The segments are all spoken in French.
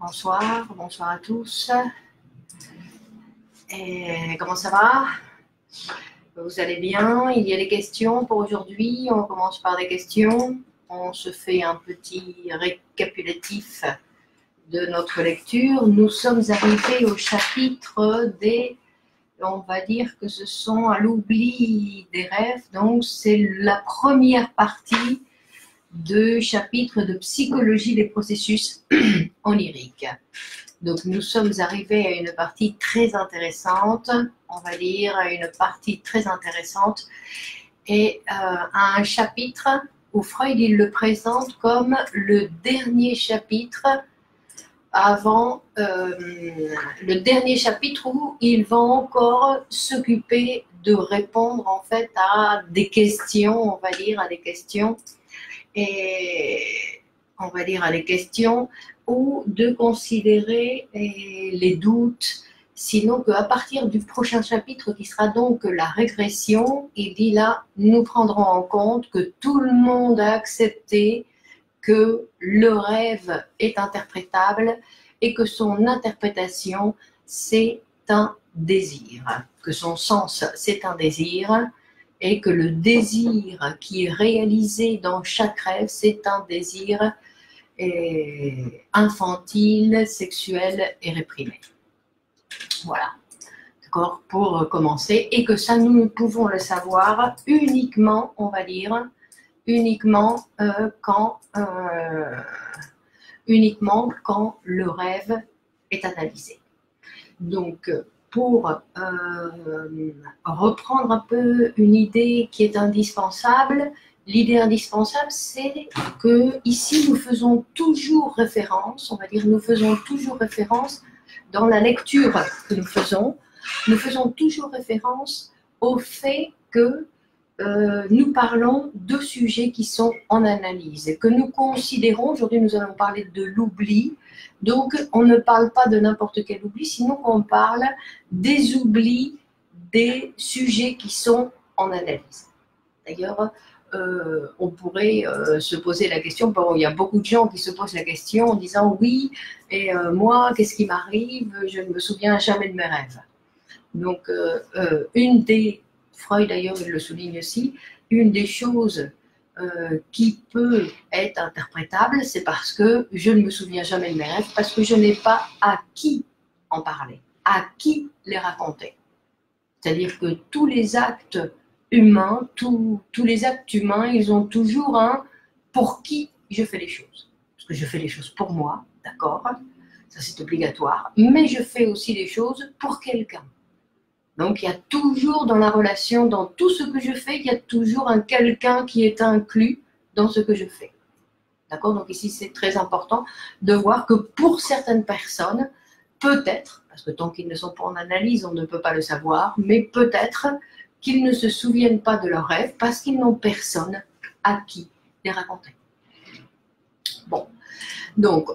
Bonsoir, bonsoir à tous. Et comment ça va? Vous allez bien? Il y a des questions pour aujourd'hui. On commence par des questions. On se fait un petit récapitulatif de notre lecture. Nous sommes arrivés au chapitre des... On va dire que ce sont à l'oubli des rêves. Donc, c'est la première partie de chapitre de psychologie des processus oniriques. Donc, nous sommes arrivés à une partie très intéressante, on va dire, à une partie très intéressante, et à un chapitre où Freud il le présente comme le dernier chapitre avant le dernier chapitre où il va encore s'occuper de répondre en fait à des questions, on va dire, à des questions, et on va dire à des questions ou de considérer les doutes, sinon qu'à partir du prochain chapitre qui sera donc la régression, il dit là, nous prendrons en compte que tout le monde a accepté que le rêve est interprétable et que son interprétation, c'est un désir, que son sens, c'est un désir, et que le désir qui est réalisé dans chaque rêve, c'est un désir infantile, sexuel et réprimé. Voilà, d'accord, pour commencer, et que ça, nous pouvons le savoir uniquement, on va dire, uniquement quand le rêve est analysé. Donc, pour reprendre un peu une idée qui est indispensable, l'idée indispensable, c'est que ici nous faisons toujours référence, on va dire, nous faisons toujours référence dans la lecture que nous faisons toujours référence au fait que nous parlons de sujets qui sont en analyse, que nous considérons, aujourd'hui nous allons parler de l'oubli, donc on ne parle pas de n'importe quel oubli, sinon on parle des oublis des sujets qui sont en analyse. D'ailleurs, on pourrait se poser la question, bon, il y a beaucoup de gens qui se posent la question en disant oui, et moi, qu'est-ce qui m'arrive? Je ne me souviens jamais de mes rêves. Donc, une des Freud, d'ailleurs, il le souligne aussi, une des choses qui peut être interprétable, c'est parce que je ne me souviens jamais de mes rêves, parce que je n'ai pas à qui en parler, à qui les raconter. C'est-à-dire que tous les actes humains, tous les actes humains, ils ont toujours un pour qui je fais les choses. Parce que je fais les choses pour moi, d'accord, ça c'est obligatoire, mais je fais aussi les choses pour quelqu'un. Donc, il y a toujours dans la relation, dans tout ce que je fais, il y a toujours un quelqu'un qui est inclus dans ce que je fais. D'accord? Donc, ici, c'est très important de voir que pour certaines personnes, peut-être, parce que tant qu'ils ne sont pas en analyse, on ne peut pas le savoir, mais peut-être qu'ils ne se souviennent pas de leurs rêves parce qu'ils n'ont personne à qui les raconter. Bon. Donc,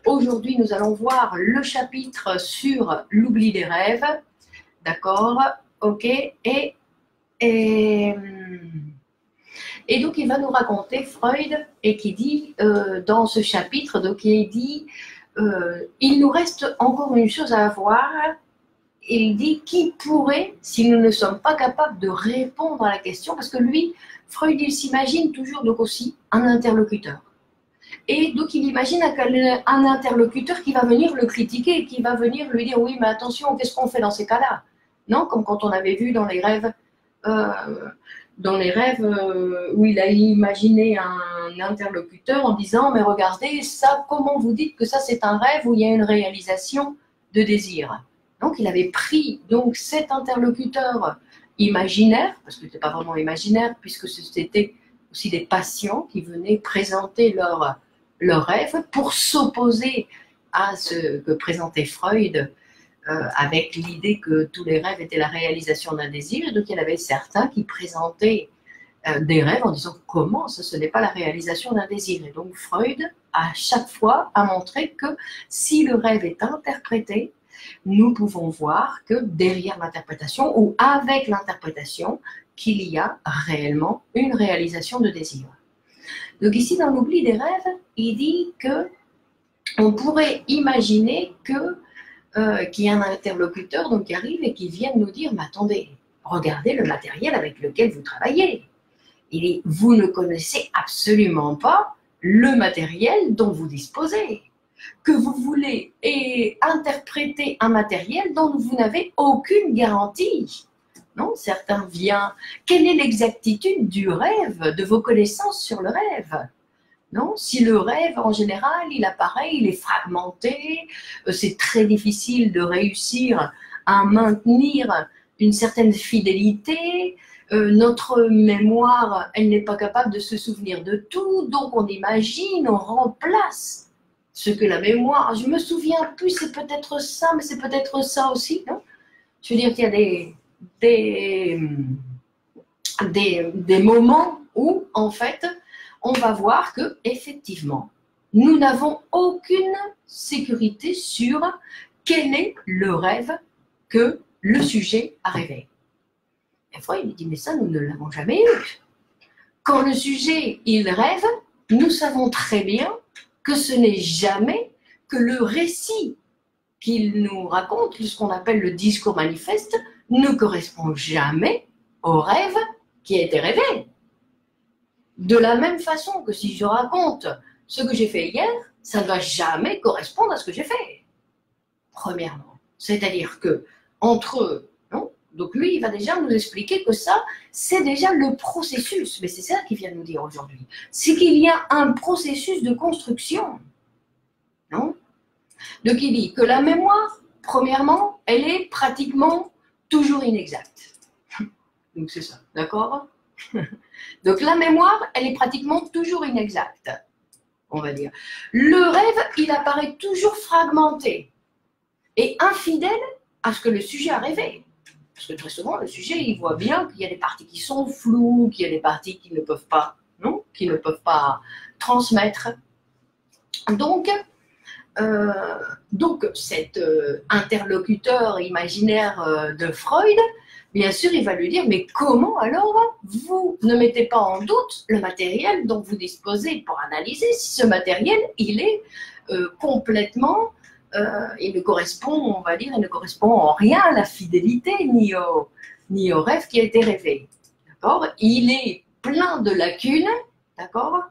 aujourd'hui, nous allons voir le chapitre sur l'oubli des rêves. D'accord? Ok? Et donc, il va nous raconter Freud, et qui dit dans ce chapitre, donc il dit, il nous reste encore une chose à voir. Il dit qui pourrait, si nous ne sommes pas capables de répondre à la question, parce que lui, Freud, il s'imagine toujours donc aussi un interlocuteur. Et donc, il imagine un interlocuteur qui va venir le critiquer, qui va venir lui dire, oui, mais attention, qu'est-ce qu'on fait dans ces cas-là? Non, comme quand on avait vu dans les rêves, où il a imaginé un interlocuteur en disant, mais regardez, ça, comment vous dites que ça, c'est un rêve où il y a une réalisation de désir? Donc, il avait pris donc cet interlocuteur imaginaire, parce que ce n'était pas vraiment imaginaire, puisque c'était aussi des patients qui venaient présenter leur rêve pour s'opposer à ce que présentait Freud, avec l'idée que tous les rêves étaient la réalisation d'un désir. Et donc, il y en avait certains qui présentaient des rêves en disant comment ça, ce n'est pas la réalisation d'un désir. Et donc, Freud, à chaque fois, a montré que si le rêve est interprété, nous pouvons voir que derrière l'interprétation ou avec l'interprétation, qu'il y a réellement une réalisation de désir. Donc ici, dans l'oubli des rêves, il dit que on pourrait imaginer qu'il y a un interlocuteur donc, qui arrive et qui vient nous dire, mais attendez, regardez le matériel avec lequel vous travaillez. Et vous ne connaissez absolument pas le matériel dont vous disposez. Que vous voulez interpréter un matériel dont vous n'avez aucune garantie. Non, certains viennent. Quelle est l'exactitude du rêve, de vos connaissances sur le rêve? Non, si le rêve, en général, il apparaît, il est fragmenté, c'est très difficile de réussir à maintenir une certaine fidélité, notre mémoire, elle n'est pas capable de se souvenir de tout, donc on imagine, on remplace ce que la mémoire, je me souviens plus, c'est peut-être ça, mais c'est peut-être ça aussi, non? Je veux dire qu'il y a des moments où, en fait, on va voir que effectivement, nous n'avons aucune sécurité sur quel est le rêve que le sujet a rêvé. Et Freud il dit, mais ça, nous ne l'avons jamais eu. Quand le sujet, il rêve, nous savons très bien que ce n'est jamais que le récit qu'il nous raconte, ce qu'on appelle le discours manifeste, ne correspond jamais au rêve qui a été rêvé. De la même façon que si je raconte ce que j'ai fait hier, ça ne va jamais correspondre à ce que j'ai fait. Premièrement. C'est-à-dire que entre eux, non? Donc lui, il va déjà nous expliquer que ça, c'est déjà le processus. Mais c'est ça qu'il vient nous dire aujourd'hui. C'est qu'il y a un processus de construction. Non? Donc il dit que la mémoire, premièrement, elle est pratiquement toujours inexacte. Donc c'est ça, d'accord? Donc la mémoire, elle est pratiquement toujours inexacte, on va dire. Le rêve, il apparaît toujours fragmenté et infidèle à ce que le sujet a rêvé. Parce que très souvent, le sujet, il voit bien qu'il y a des parties qui sont floues, qu'il y a des parties qui ne peuvent pas, non, qui ne peuvent pas transmettre. Donc cet interlocuteur imaginaire de Freud, bien sûr, il va lui dire, mais comment alors vous ne mettez pas en doute le matériel dont vous disposez pour analyser si ce matériel, il est complètement, il ne correspond, on va dire, il ne correspond en rien à la fidélité ni au rêve qui a été rêvé. D'accord? Il est plein de lacunes, d'accord,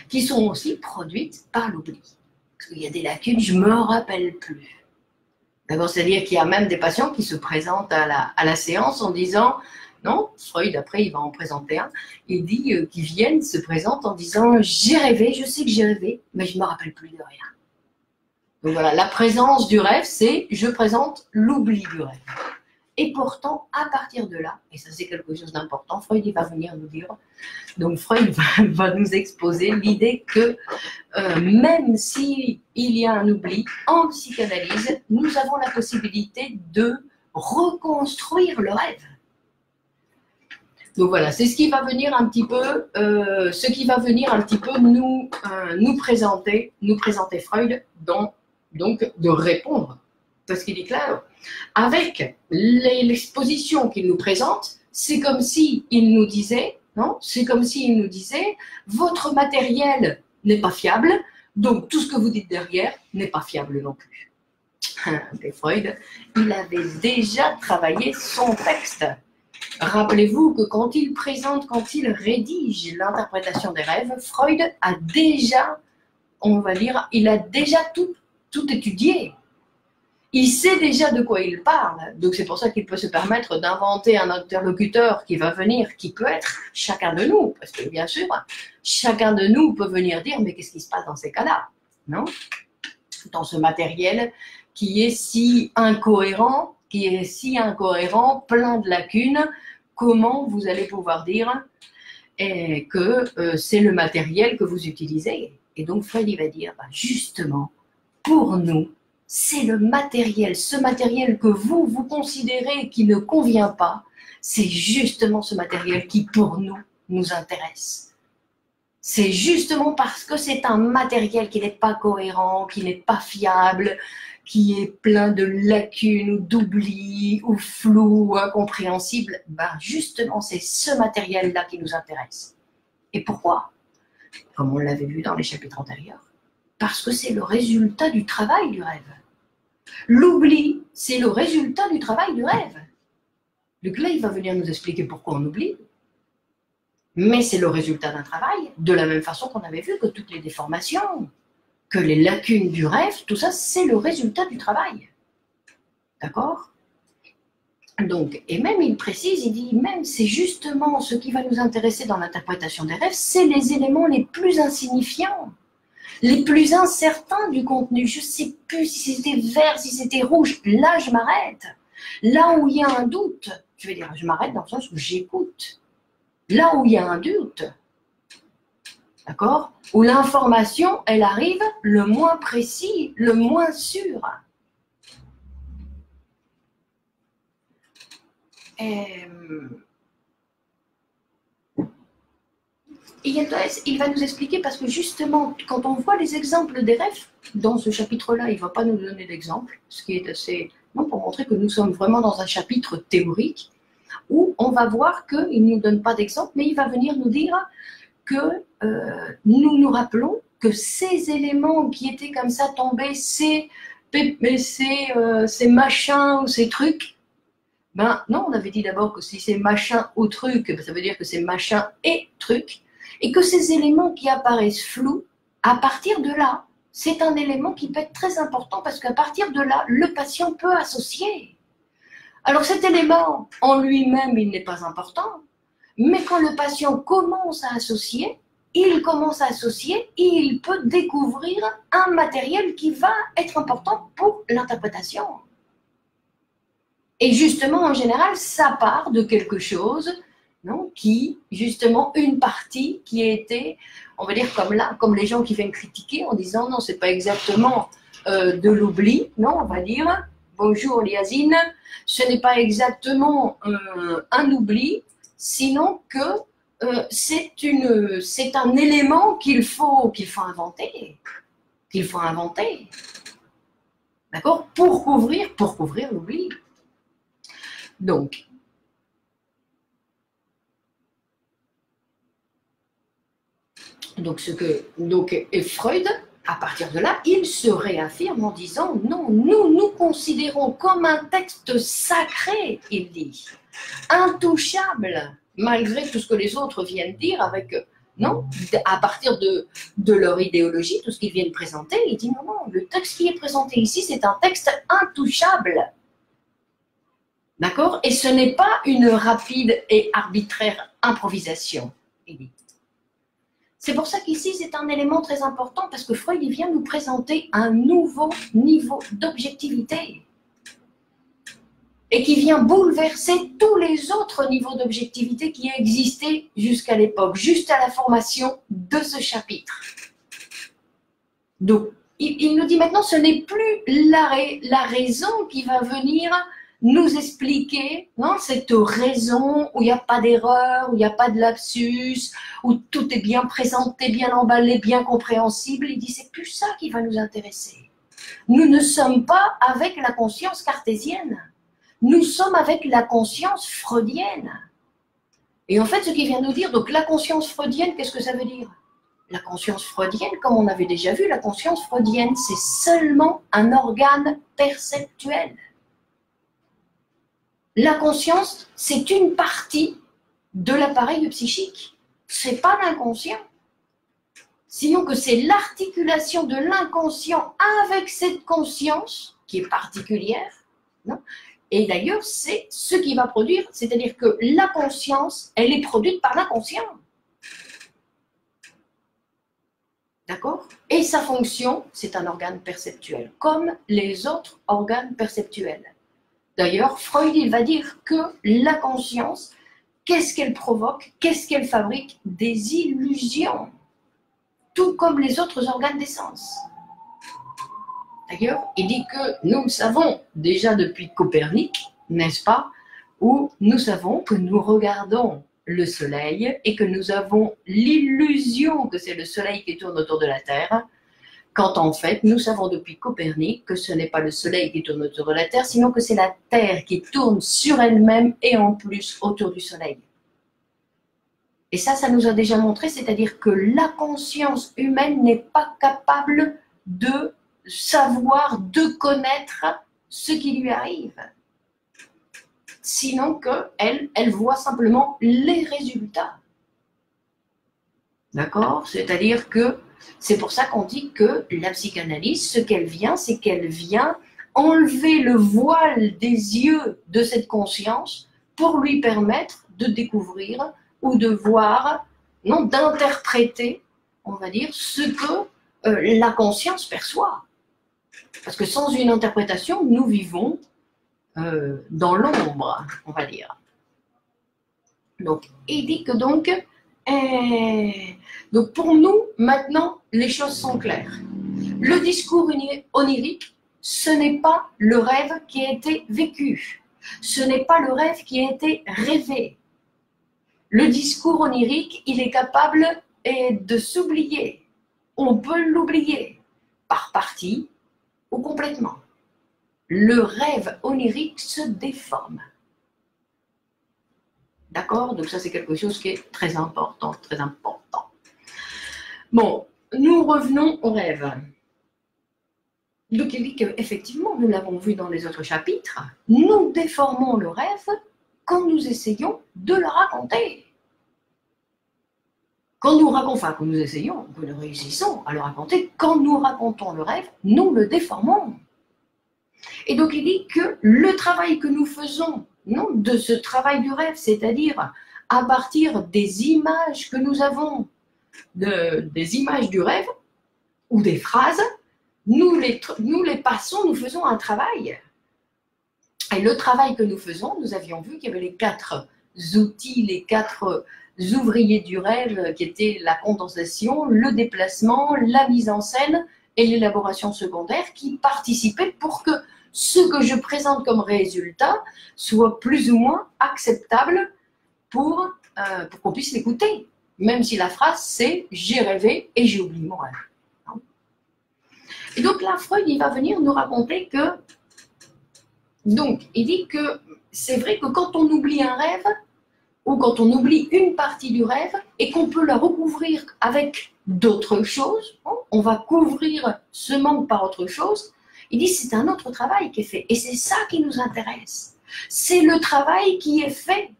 qui sont aussi produites par l'oubli. Parce qu'il y a des lacunes, je ne me rappelle plus. D'accord, c'est-à-dire qu'il y a même des patients qui se présentent à la séance en disant, non, Freud après il va en présenter un, il dit qu'ils viennent, se présentent en disant, j'ai rêvé, je sais que j'ai rêvé, mais je ne me rappelle plus de rien. Donc voilà, la présence du rêve, c'est je présente l'oubli du rêve. Et pourtant, à partir de là, et ça c'est quelque chose d'important, Freud il va venir nous dire, donc Freud va nous exposer l'idée que même s'il y a un oubli, en psychanalyse, nous avons la possibilité de reconstruire le rêve. Donc voilà, c'est ce qui va venir un petit peu, nous présenter Freud, donc de répondre. Parce qu'il est clair, avec l'exposition qu'il nous présente, c'est comme s'il nous disait, non? C'est comme s'il nous disait, votre matériel n'est pas fiable, donc tout ce que vous dites derrière n'est pas fiable non plus. Et Freud, il avait déjà travaillé son texte. Rappelez-vous que quand il rédige l'interprétation des rêves, Freud a déjà, on va dire, il a déjà tout étudié. Il sait déjà de quoi il parle, donc c'est pour ça qu'il peut se permettre d'inventer un interlocuteur qui va venir, qui peut être chacun de nous, parce que bien sûr, chacun de nous peut venir dire, mais qu'est-ce qui se passe dans ces cas-là, non? Dans ce matériel qui est si incohérent, plein de lacunes, comment vous allez pouvoir dire que c'est le matériel que vous utilisez? Et donc Freud il va dire, justement, pour nous, c'est le matériel, ce matériel que vous considérez qui ne convient pas, c'est justement ce matériel qui, pour nous, nous intéresse. C'est justement parce que c'est un matériel qui n'est pas cohérent, qui n'est pas fiable, qui est plein de lacunes ou d'oublis ou flou ou incompréhensible, justement, c'est ce matériel-là qui nous intéresse. Et pourquoi? Comme on l'avait vu dans les chapitres antérieurs. Parce que c'est le résultat du travail du rêve. L'oubli, c'est le résultat du travail du rêve. Donc là, il va venir nous expliquer pourquoi on oublie. Mais c'est le résultat d'un travail, de la même façon qu'on avait vu que toutes les déformations, que les lacunes du rêve, tout ça, c'est le résultat du travail. D'accord? Donc, et même il précise, il dit, même c'est justement ce qui va nous intéresser dans l'interprétation des rêves, c'est les éléments les plus insignifiants, les plus incertains du contenu. Je ne sais plus si c'était vert, si c'était rouge. Là, je m'arrête. Là où il y a un doute, je vais dire, je m'arrête dans le sens où j'écoute. Là où il y a un doute, d'accord, où l'information, elle arrive le moins précis, le moins sûr. Il va nous expliquer, parce que justement, quand on voit les exemples des rêves, dans ce chapitre-là, il ne va pas nous donner d'exemple, ce qui est assez... Non, pour montrer que nous sommes vraiment dans un chapitre théorique, où on va voir qu'il ne nous donne pas d'exemple, mais il va venir nous dire que nous nous rappelons que ces éléments qui étaient comme ça tombés, ces machins ou ces trucs, ben non, on avait dit d'abord que si c'est machin ou truc, ben ça veut dire que c'est machin et truc, et que ces éléments qui apparaissent flous, à partir de là, c'est un élément qui peut être très important, parce qu'à partir de là, le patient peut associer. Alors cet élément, en lui-même, il n'est pas important, mais quand le patient commence à associer, il commence à associer et il peut découvrir un matériel qui va être important pour l'interprétation. Et justement, en général, ça part de quelque chose, non, qui, justement, une partie qui a été, on va dire comme là, comme les gens qui viennent critiquer en disant non, c'est pas exactement de l'oubli, non, on va dire, bonjour Liazine, ce n'est pas exactement un oubli, sinon que c'est un élément qu'il faut inventer, d'accord, pour couvrir l'oubli. Donc, et Freud, à partir de là, il se réaffirme en disant non, nous considérons comme un texte sacré, il dit, intouchable, malgré tout ce que les autres viennent dire avec, non, à partir de leur idéologie, tout ce qu'ils viennent présenter, il dit non, le texte qui est présenté ici, c'est un texte intouchable. D'accord? Et ce n'est pas une rapide et arbitraire improvisation, il dit. C'est pour ça qu'ici, c'est un élément très important, parce que Freud il vient nous présenter un nouveau niveau d'objectivité et qui vient bouleverser tous les autres niveaux d'objectivité qui existaient jusqu'à l'époque, juste à la formation de ce chapitre. Donc, il nous dit maintenant, ce n'est plus la raison qui va venir nous expliquer, non, cette raison où il n'y a pas d'erreur, où il n'y a pas de lapsus, où tout est bien présenté, bien emballé, bien compréhensible. Il dit, c'est plus ça qui va nous intéresser. Nous ne sommes pas avec la conscience cartésienne. Nous sommes avec la conscience freudienne. Et en fait, ce qu'il vient nous dire, donc la conscience freudienne, qu'est-ce que ça veut dire? La conscience freudienne, comme on avait déjà vu, la conscience freudienne, c'est seulement un organe perceptuel. La conscience, c'est une partie de l'appareil psychique. Ce n'est pas l'inconscient. Sinon que c'est l'articulation de l'inconscient avec cette conscience qui est particulière. Non? Et d'ailleurs, c'est ce qui va produire, c'est-à-dire que la conscience, elle est produite par l'inconscient. D'accord? Et sa fonction, c'est un organe perceptuel, comme les autres organes perceptuels. D'ailleurs, Freud, il va dire que la conscience, qu'est-ce qu'elle provoque? Qu'est-ce qu'elle fabrique? Des illusions, tout comme les autres organes des sens. D'ailleurs, il dit que nous le savons déjà depuis Copernic, n'est-ce pas? Où nous savons que nous regardons le Soleil et que nous avons l'illusion que c'est le Soleil qui tourne autour de la Terre, quand en fait, nous savons depuis Copernic que ce n'est pas le Soleil qui tourne autour de la Terre, sinon que c'est la Terre qui tourne sur elle-même et en plus autour du Soleil. Et ça nous a déjà montré, c'est-à-dire que la conscience humaine n'est pas capable de savoir, de connaître ce qui lui arrive. Sinon qu'elle voit simplement les résultats. D'accord? C'est-à-dire que c'est pour ça qu'on dit que la psychanalyse, ce qu'elle vient, c'est qu'elle vient enlever le voile des yeux de cette conscience pour lui permettre de découvrir ou de voir, non, d'interpréter, on va dire, ce que la conscience perçoit. Parce que sans une interprétation, nous vivons dans l'ombre, on va dire. Donc, il dit que donc pour nous, maintenant, les choses sont claires. Le discours onirique, ce n'est pas le rêve qui a été vécu. Ce n'est pas le rêve qui a été rêvé. Le discours onirique, il est capable de s'oublier. On peut l'oublier par partie ou complètement. Le rêve onirique se déforme. D'accord? Donc ça, c'est quelque chose qui est très important, très important. Bon, nous revenons au rêve. Donc il dit qu'effectivement, nous l'avons vu dans les autres chapitres, nous déformons le rêve quand nous essayons de le raconter. Quand nous essayons, que nous réussissons à le raconter, quand nous racontons le rêve, nous le déformons. Et donc il dit que le travail que nous faisons, non, de ce travail du rêve, c'est-à-dire à partir des images que nous avons, des images du rêve, ou des phrases, nous les passons, nous faisons un travail. Et le travail que nous faisons, nous avions vu qu'il y avait les 4 outils, les 4 ouvriers du rêve, qui étaient la condensation, le déplacement, la mise en scène et l'élaboration secondaire, qui participaient pour que ce que je présente comme résultat soit plus ou moins acceptable pour qu'on puisse l'écouter. Même si la phrase c'est « j'ai rêvé et j'ai oublié mon rêve ». Et donc là, Freud, il va venir nous raconter que, donc, il dit que c'est vrai que quand on oublie un rêve, ou quand on oublie une partie du rêve, et qu'on peut la recouvrir avec d'autres choses, on va couvrir ce manque par autre chose, il dit c'est un autre travail qui est fait. Et c'est ça qui nous intéresse. C'est le travail qui est fait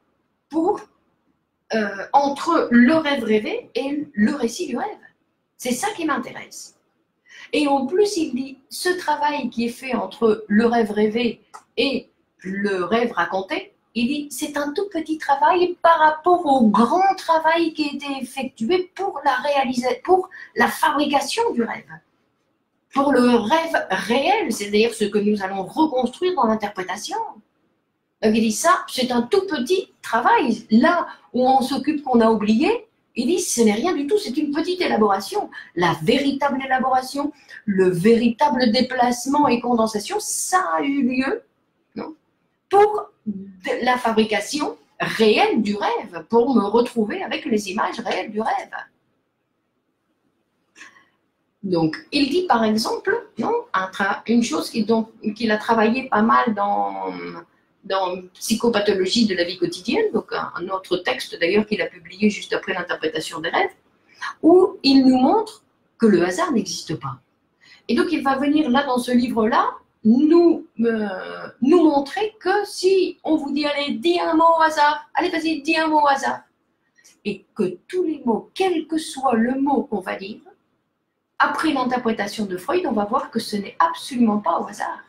pour, entre le rêve rêvé et le récit du rêve. C'est ça qui m'intéresse. Et en plus, il dit, ce travail qui est fait entre le rêve rêvé et le rêve raconté, il dit, c'est un tout petit travail par rapport au grand travail qui a été effectué pour la fabrication du rêve. Pour le rêve réel, c'est-à-dire ce que nous allons reconstruire dans l'interprétation. Donc il dit, ça, c'est un tout petit travail. Là où on s'occupe qu'on a oublié, il dit, ce n'est rien du tout, c'est une petite élaboration. La véritable élaboration, le véritable déplacement et condensation, ça a eu lieu, non, pour la fabrication réelle du rêve, pour me retrouver avec les images réelles du rêve. Donc, il dit par exemple, non, une chose qu'il a travaillé pas mal dans Psychopathologie de la vie quotidienne, donc un autre texte d'ailleurs qu'il a publié juste après l'interprétation des rêves, où il nous montre que le hasard n'existe pas. Et donc il va venir là dans ce livre-là nous montrer que si on vous dit allez, dis un mot au hasard, allez vas-y, dis un mot au hasard, et que tous les mots, quel que soit le mot qu'on va dire, après l'interprétation de Freud, on va voir que ce n'est absolument pas au hasard.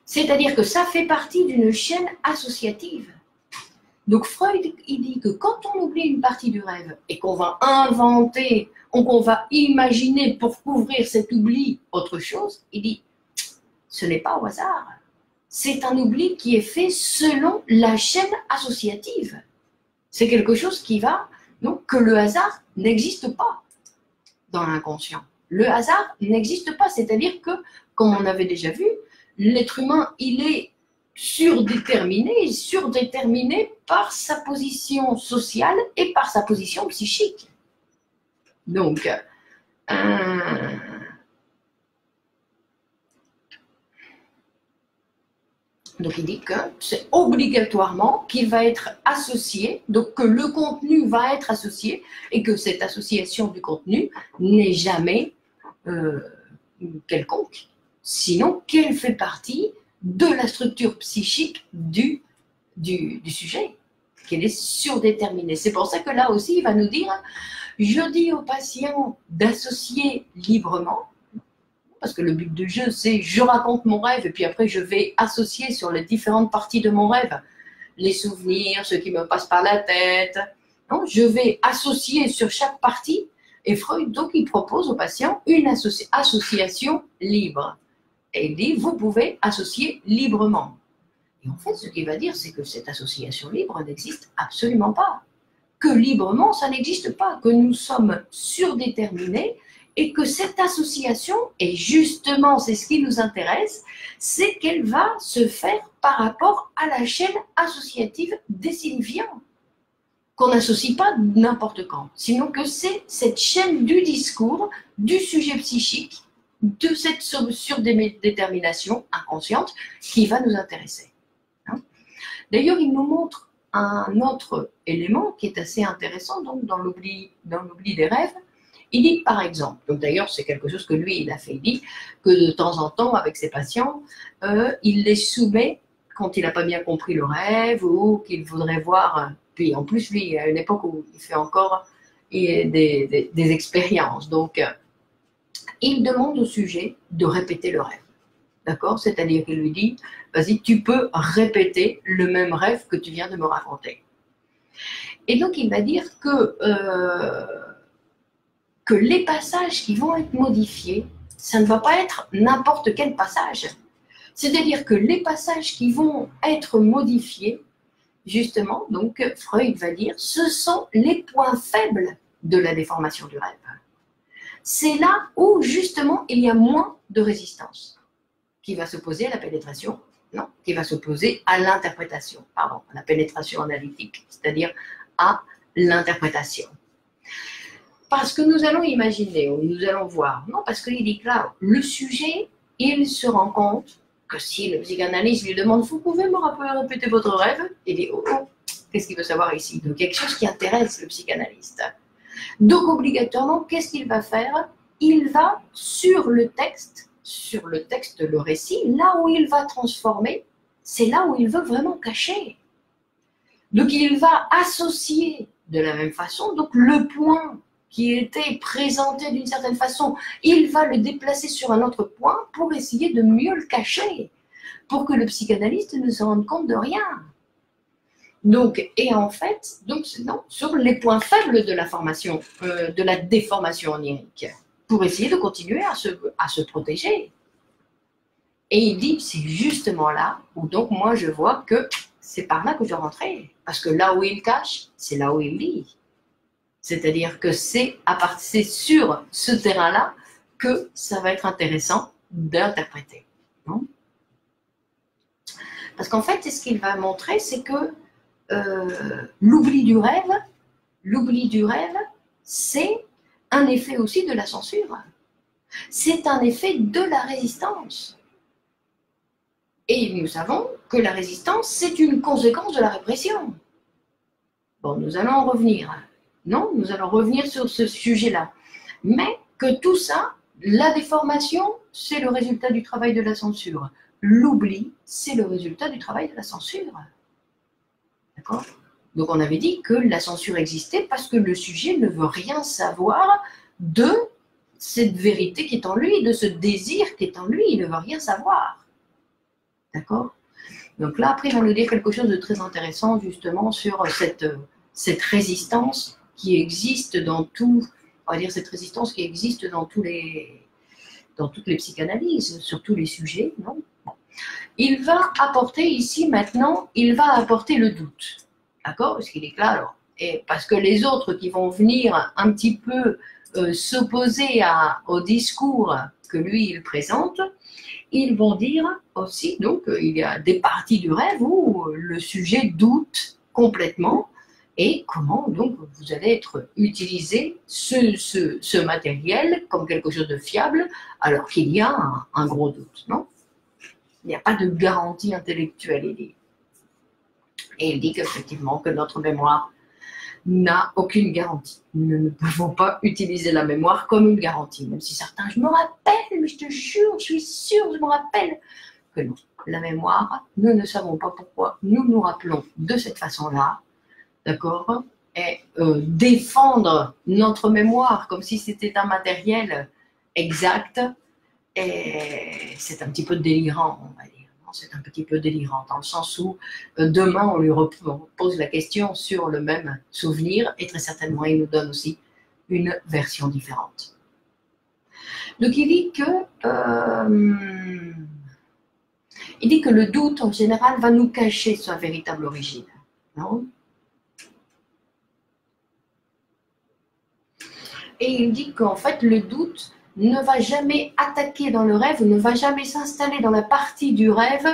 C'est-à-dire que ça fait partie d'une chaîne associative. Donc Freud, il dit que quand on oublie une partie du rêve et qu'on va inventer, ou qu'on va imaginer pour couvrir cet oubli autre chose, il dit, ce n'est pas au hasard. C'est un oubli qui est fait selon la chaîne associative. C'est quelque chose qui va, donc que le hasard n'existe pas dans l'inconscient. Le hasard n'existe pas, c'est-à-dire que, comme on avait déjà vu, l'être humain, il est surdéterminé par sa position sociale et par sa position psychique. Donc, il dit que c'est obligatoirement qu'il va être associé, donc que le contenu va être associé et que cette association du contenu n'est jamais euh, quelconque, sinon qu'elle fait partie de la structure psychique du sujet, qu'elle est surdéterminée. C'est pour ça que là aussi, il va nous dire, je dis au patient d'associer librement, parce que le but du jeu, c'est je raconte mon rêve et puis après je vais associer sur les différentes parties de mon rêve, les souvenirs, ce qui me passe par la tête. Non, je vais associer sur chaque partie et Freud, donc, il propose au patient une association libre. Et il dit, vous pouvez associer librement. Et en fait, ce qu'il va dire, c'est que cette association libre n'existe absolument pas. Que librement, ça n'existe pas. Que nous sommes surdéterminés et que cette association, et justement, c'est ce qui nous intéresse, c'est qu'elle va se faire par rapport à la chaîne associative des signifiants, qu'on n'associe pas n'importe quand, sinon que c'est cette chaîne du discours, du sujet psychique, de cette surdétermination inconsciente qui va nous intéresser. D'ailleurs, il nous montre un autre élément qui est assez intéressant donc, dans l'oubli des rêves. Il dit par exemple, donc d'ailleurs c'est quelque chose que lui il a fait, il dit que de temps en temps avec ses patients, il les soumet quand il n'a pas bien compris le rêve ou qu'il voudrait voir, puis en plus lui à une époque où il fait encore des expériences, donc il demande au sujet de répéter le rêve, d'accord? C'est-à-dire qu'il lui dit, vas-y tu peux répéter le même rêve que tu viens de me raconter. Et donc il va dire que les passages qui vont être modifiés, ça ne va pas être n'importe quel passage. C'est-à-dire que les passages qui vont être modifiés, justement, donc Freud va dire, ce sont les points faibles de la déformation du rêve. C'est là où, justement, il y a moins de résistance qui va s'opposer à la pénétration, non, qui va s'opposer à l'interprétation, pardon, à la pénétration analytique, c'est-à-dire à l'interprétation. Parce que nous allons imaginer, ou nous allons voir, non, parce qu'il dit que là, le sujet, il se rend compte que si le psychanalyste lui demande, vous pouvez me répéter votre rêve, il dit, oh, qu'est-ce qu'il veut savoir ici? Donc quelque chose qui intéresse le psychanalyste. Donc obligatoirement, qu'est-ce qu'il va faire? Il va sur le texte, le récit, là où il va transformer, c'est là où il veut vraiment cacher. Donc il va associer de la même façon, donc le point qui était présenté d'une certaine façon, il va le déplacer sur un autre point pour essayer de mieux le cacher, pour que le psychanalyste ne se rende compte de rien. Donc, et en fait, donc, non, sur les points faibles de la formation, de la déformation onirique, pour essayer de continuer à se protéger. Et il dit, c'est justement là où donc moi je vois que c'est par là que je rentrais. Parce que là où il cache, c'est là où il lit. C'est-à-dire que c'est sur ce terrain-là que ça va être intéressant d'interpréter. Parce qu'en fait, ce qu'il va montrer, c'est que l'oubli du rêve, c'est un effet aussi de la censure. C'est un effet de la résistance. Et nous savons que la résistance, c'est une conséquence de la répression. Bon, nous allons en revenir. Non, nous allons revenir sur ce sujet-là. Mais que tout ça, la déformation, c'est le résultat du travail de la censure. L'oubli, c'est le résultat du travail de la censure. D'accord? Donc on avait dit que la censure existait parce que le sujet ne veut rien savoir de cette vérité qui est en lui, de ce désir qui est en lui, il ne veut rien savoir. D'accord? Donc là, après, je vais nous dire quelque chose de très intéressant justement sur cette résistance qui existe dans tout, on va dire cette résistance qui existe dans toutes les psychanalyses, sur tous les sujets, non? Bon. Il va apporter ici maintenant, il va apporter le doute, d'accord? Parce qu'il est là alors, et parce que les autres qui vont venir un petit peu s'opposer au discours que lui il présente, ils vont dire aussi, donc il y a des parties du rêve où le sujet doute complètement. Et comment donc vous allez utiliser ce matériel comme quelque chose de fiable alors qu'il y a un gros doute, non? Il n'y a pas de garantie intellectuelle, il dit. Et il dit qu'effectivement que notre mémoire n'a aucune garantie. Nous ne pouvons pas utiliser la mémoire comme une garantie, même si certains, je me rappelle, mais je te jure, je suis sûre, je me rappelle que non. La mémoire, nous ne savons pas pourquoi nous nous rappelons de cette façon-là, d'accord? Et défendre notre mémoire comme si c'était un matériel exact, et c'est un petit peu délirant, on va dire. C'est un petit peu délirant, dans le sens où demain, on lui pose la question sur le même souvenir, et très certainement, il nous donne aussi une version différente. Donc, il dit que le doute, en général, va nous cacher sa véritable origine. Non? Et il dit qu'en fait, le doute ne va jamais attaquer dans le rêve, ne va jamais s'installer dans la partie du rêve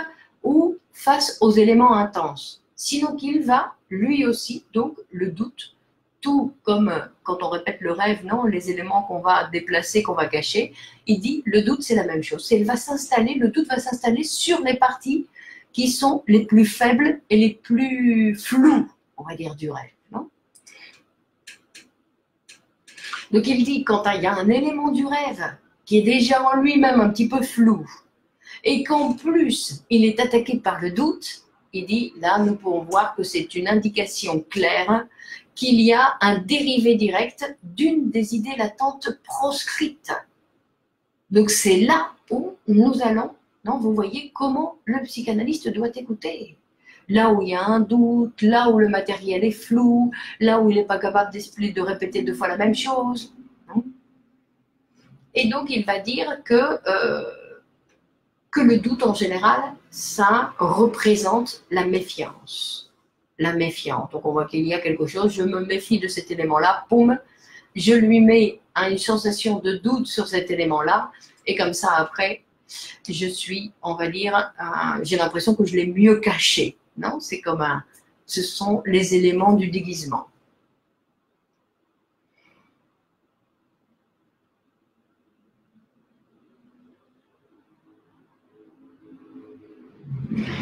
ou face aux éléments intenses. Sinon qu'il va, lui aussi, donc le doute, tout comme quand on répète le rêve, non, les éléments qu'on va déplacer, qu'on va cacher, il dit le doute c'est la même chose. Le doute va s'installer sur les parties qui sont les plus faibles et les plus floues, on va dire, du rêve. Donc il dit, quand il y a un élément du rêve qui est déjà en lui-même un petit peu flou, et qu'en plus il est attaqué par le doute, il dit, là nous pouvons voir que c'est une indication claire qu'il y a un dérivé direct d'une des idées latentes proscrites. Donc c'est là où nous allons, non, vous voyez comment le psychanalyste doit écouter. Là où il y a un doute, là où le matériel est flou, là où il n'est pas capable de répéter 2 fois la même chose. Et donc, il va dire que le doute, en général, ça représente la méfiance. La méfiance. Donc, on voit qu'il y a quelque chose, je me méfie de cet élément-là, poum, je lui mets une sensation de doute sur cet élément-là, et comme ça, après, je suis, on va dire, j'ai l'impression que je l'ai mieux caché. Non, c'est comme ce sont les éléments du déguisement.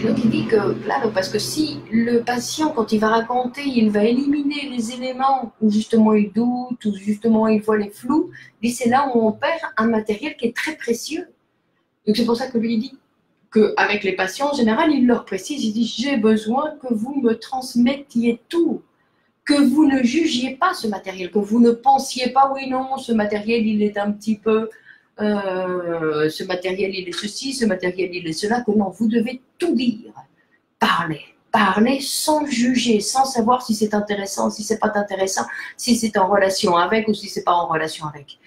Donc il dit que, là, parce que si le patient, quand il va raconter, il va éliminer les éléments où justement il doute, où justement il voit les flous, c'est là où on perd un matériel qui est très précieux. Donc c'est pour ça que lui dit qu'avec les patients, en général, il leur précise, il dit, j'ai besoin que vous me transmettiez tout, que vous ne jugiez pas ce matériel, que vous ne pensiez pas, oui, non, ce matériel, il est un petit peu... ce matériel il est ceci, ce matériel il est cela, que non, vous devez tout dire. Parler sans juger, sans savoir si c'est intéressant, si c'est pas intéressant, si c'est en relation avec ou si c'est pas en relation avec.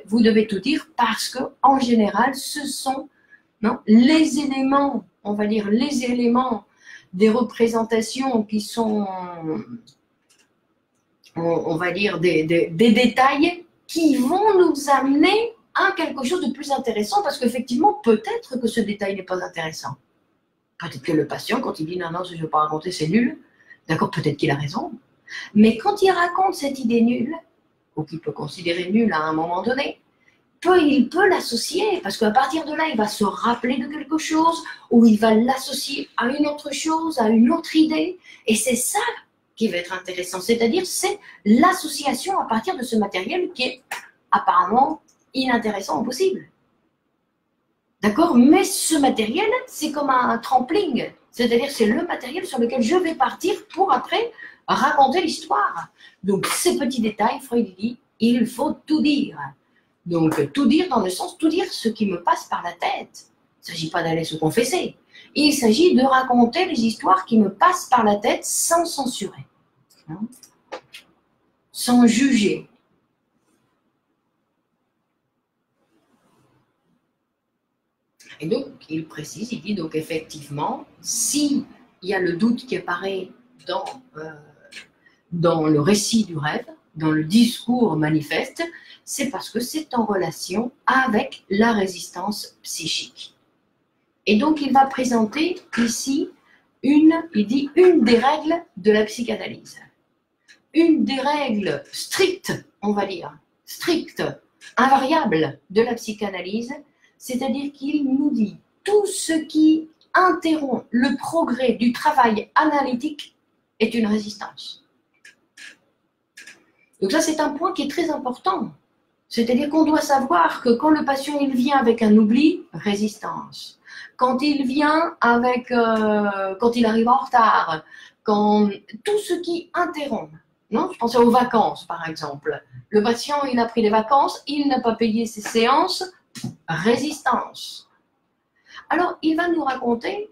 Vous devez tout dire parce que en général, ce sont les éléments, on va dire les éléments des représentations qui sont, on va dire des détails qui vont nous amener à quelque chose de plus intéressant, parce qu'effectivement, peut-être que ce détail n'est pas intéressant. Peut-être que le patient, quand il dit non, je ne veux pas raconter, c'est nul, d'accord, peut-être qu'il a raison. Mais quand il raconte cette idée nulle, ou qu'il peut considérer nulle à un moment donné, il peut l'associer, parce qu'à partir de là, il va se rappeler de quelque chose, ou il va l'associer à une autre chose, à une autre idée, et c'est ça qui va être intéressant, c'est-à-dire c'est l'association à partir de ce matériel qui est apparemment inintéressant au possible. D'accord? Mais ce matériel, c'est comme un trampling. C'est-à-dire, c'est le matériel sur lequel je vais partir pour après raconter l'histoire. Donc, ces petits détails, Freud dit, il faut tout dire. Donc, tout dire dans le sens, tout dire ce qui me passe par la tête. Il ne s'agit pas d'aller se confesser. Il s'agit de raconter les histoires qui me passent par la tête sans censurer. Sans juger. Et donc, il précise, il dit donc effectivement, s'il y a le doute qui apparaît dans le récit du rêve, dans le discours manifeste, c'est parce que c'est en relation avec la résistance psychique. Et donc, il va présenter ici une des règles de la psychanalyse. Une des règles strictes, on va dire, strictes, invariables de la psychanalyse, c'est-à-dire qu'il nous dit tout ce qui interrompt le progrès du travail analytique est une résistance. Donc ça, c'est un point qui est très important. C'est-à-dire qu'on doit savoir que quand le patient il vient avec un oubli, résistance. Quand il vient avec, quand il arrive en retard, quand tout ce qui interrompt. Non, je pensais aux vacances, par exemple. Le patient, il a pris les vacances, il n'a pas payé ses séances, résistance. Alors, il va nous raconter,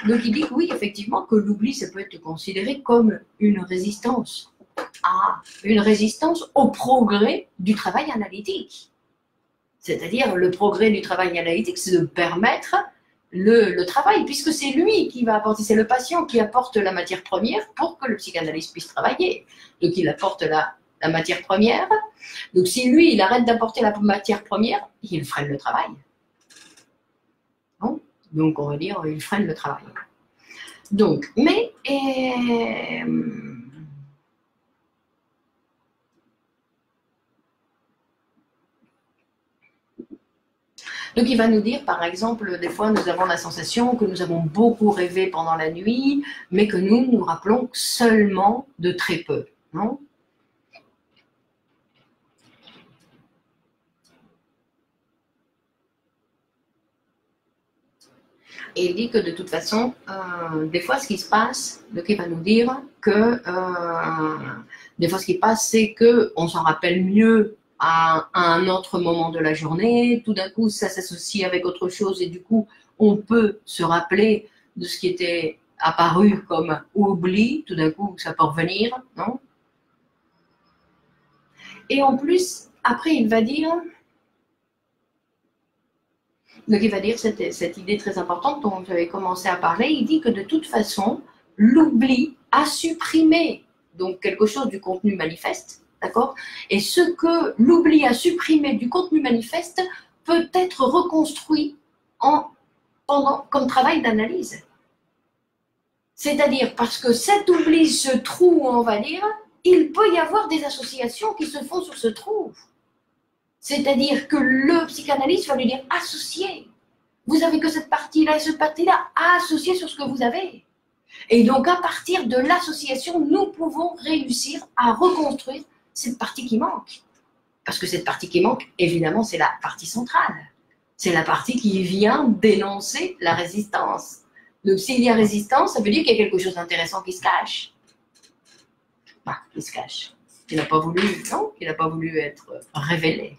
donc il dit oui, effectivement, que l'oubli, ça peut être considéré comme une résistance. Une résistance au progrès du travail analytique. C'est-à-dire, le progrès du travail analytique, c'est de permettre le travail, puisque c'est lui qui va apporter, c'est le patient qui apporte la matière première pour que le psychanalyste puisse travailler. Donc, il apporte la matière première. Donc, si lui, il arrête d'apporter la matière première, il freine le travail. Non? Donc, on va dire, il freine le travail. Donc, mais... donc, il va nous dire, par exemple, des fois, nous avons la sensation que nous avons beaucoup rêvé pendant la nuit, mais que nous nous rappelons seulement de très peu, non? Et il dit que de toute façon, des fois, ce qui se passe, donc il va nous dire que des fois, ce qui passe, c'est qu'on s'en rappelle mieux à un autre moment de la journée. Tout d'un coup, ça s'associe avec autre chose et du coup, on peut se rappeler de ce qui était apparu comme oubli. Tout d'un coup, ça peut revenir, non? Et en plus, après, il va dire... Donc il va dire cette idée très importante dont j'avais commencé à parler, il dit que de toute façon, l'oubli a supprimé donc quelque chose du contenu manifeste, d'accord? Et ce que l'oubli a supprimé du contenu manifeste peut être reconstruit comme travail d'analyse. C'est-à-dire parce que cet oubli, ce trou, on va dire, il peut y avoir des associations qui se font sur ce trou. C'est-à-dire que le psychanalyste va lui dire associer. Vous avez que cette partie-là et cette partie-là à associer sur ce que vous avez. Et donc, à partir de l'association, nous pouvons réussir à reconstruire cette partie qui manque. Parce que cette partie qui manque, évidemment, c'est la partie centrale. C'est la partie qui vient dénoncer la résistance. Donc, s'il y a résistance, ça veut dire qu'il y a quelque chose d'intéressant qui se cache. Bah, qui se cache. Qui n'a pas voulu, non, qui n'a pas voulu être révélé.